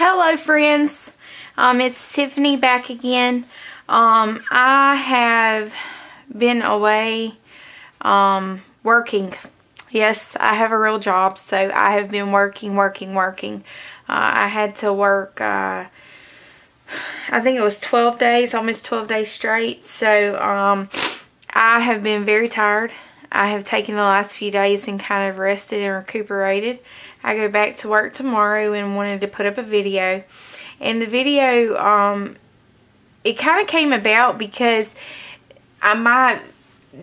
Hello friends, it's Tiffany back again. I have been away working. Yes, I have a real job, so I have been working. I had to work, I think it was 12 days, almost 12 days straight. So I have been very tired. I have taken the last few days and kind of rested and recuperated. I go back to work tomorrow and wanted to put up a video. And the video, it kind of came about because my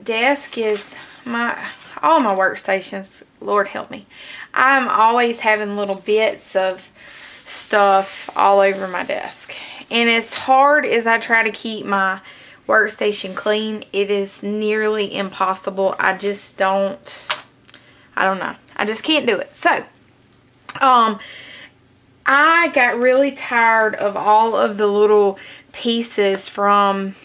desk is, all my workstations, Lord help me. I'm always having little bits of stuff all over my desk. And as hard as I try to keep my workstation clean, it is nearly impossible. I don't know. I just can't do it. So, I got really tired of all of the little pieces from,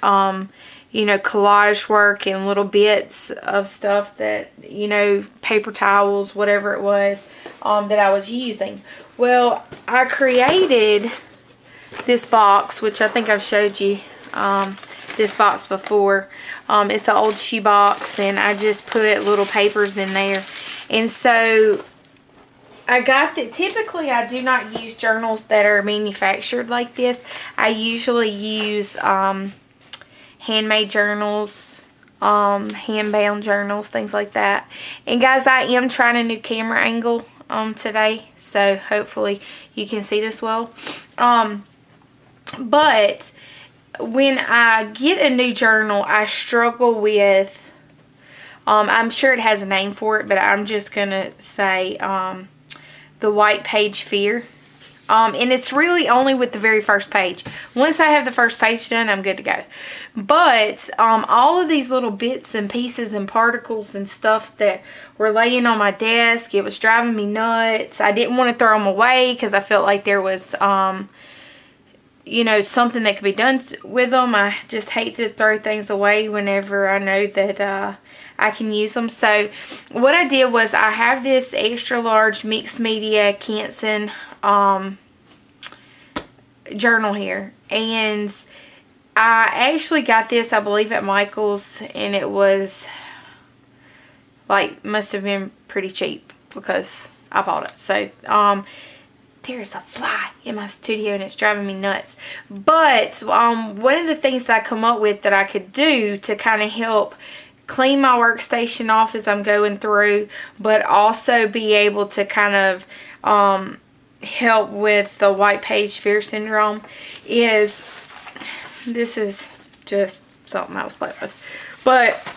you know, collage work and little bits of stuff that, you know, paper towels, whatever it was, that I was using. Well, I created this box, which I think I've showed you, this box before. It's an old shoe box, and I just put little papers in there. And so I got that. Typically I do not use journals that are manufactured like this. I usually use handmade journals, hand-bound journals, things like that. And guys, I am trying a new camera angle today, so hopefully you can see this well. But when I get a new journal, I struggle with, I'm sure it has a name for it, but I'm just going to say the white page fear. And it's really only with the very first page. Once I have the first page done, I'm good to go. But all of these little bits and pieces and particles and stuff that were laying on my desk, it was driving me nuts. I didn't want to throw them away because I felt like there was you know, something that could be done with them. I just hate to throw things away whenever I know that I can use them. So what I did was, I have this extra large mixed media Canson journal here, and I actually got this, I believe, at Michael's, and it was like, must have been pretty cheap because I bought it. So there's a fly in my studio and it's driving me nuts. But one of the things that I come up with that I could do to kind of help clean my workstation off as I'm going through, but also be able to kind of help with the white page fear syndrome, is, this is just something I was playing with. But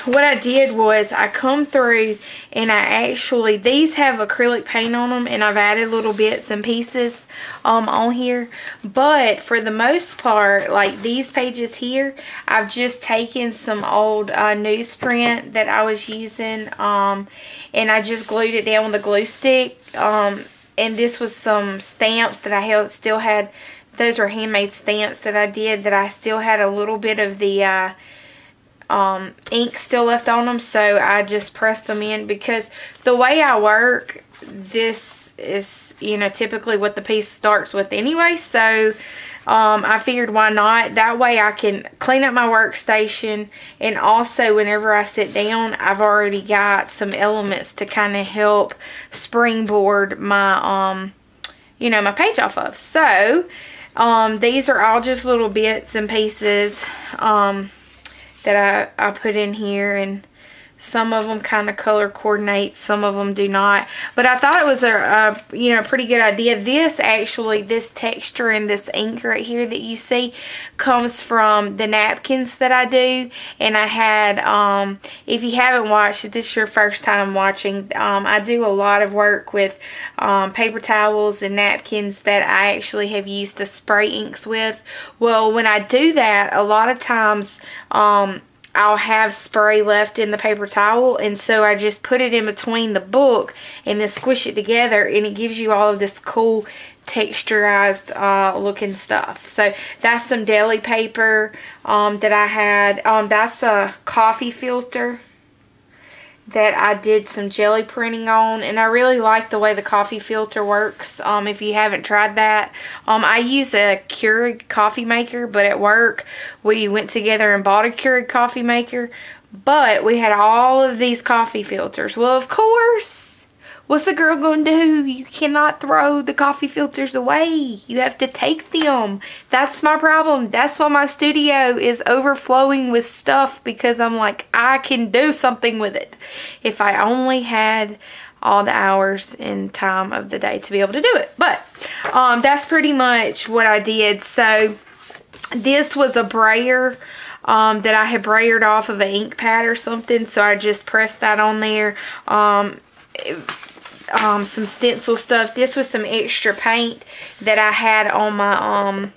what I did was, I come through and I actually, these have acrylic paint on them, and I've added little bits and pieces on here. But for the most part, like these pages here, I've just taken some old newsprint that I was using, and I just glued it down with a glue stick. And this was some stamps that I still had. Those are handmade stamps that I did, that I still had a little bit of the ink still left on them, so I just pressed them in, because the way I work, this is, you know, typically what the piece starts with anyway. So I figured, why not? That way I can clean up my workstation, and also whenever I sit down, I've already got some elements to kind of help springboard my you know, my page off of. So these are all just little bits and pieces that I put in here, and some of them kind of color coordinate, some of them do not. But I thought it was a you know, pretty good idea. This actually, this texture and this ink right here that you see comes from the napkins that I do. And I had, if you haven't watched, if this is your first time watching, I do a lot of work with paper towels and napkins that I actually have used the spray inks with. Well, when I do that, a lot of times I'll have spray left in the paper towel, and so I just put it in between the book and then squish it together, and it gives you all of this cool texturized looking stuff. So that's some deli paper that I had. That's a coffee filter that I did some jelly printing on, and I really like the way the coffee filter works. If you haven't tried that, I use a Keurig coffee maker, but at work we went together and bought a Keurig coffee maker, but we had all of these coffee filters. Well, of course, what's a girl gonna do? You cannot throw the coffee filters away. You have to take them. That's my problem. That's why my studio is overflowing with stuff, because I'm like, I can do something with it. If I only had all the hours and time of the day to be able to do it. But that's pretty much what I did. So this was a brayer that I had brayered off of an ink pad or something. So I just pressed that on there. Some stencil stuff. This was some extra paint that I had on my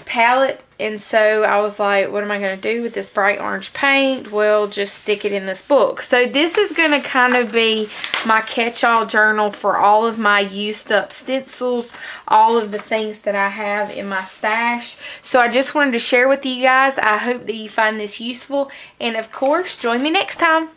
palette, and so I was like, what am I going to do with this bright orange paint? Well, just stick it in this book. So this is going to kind of be my catch-all journal for all of my used up stencils, all of the things that I have in my stash. So I just wanted to share with you guys. I hope that you find this useful, and of course, join me next time.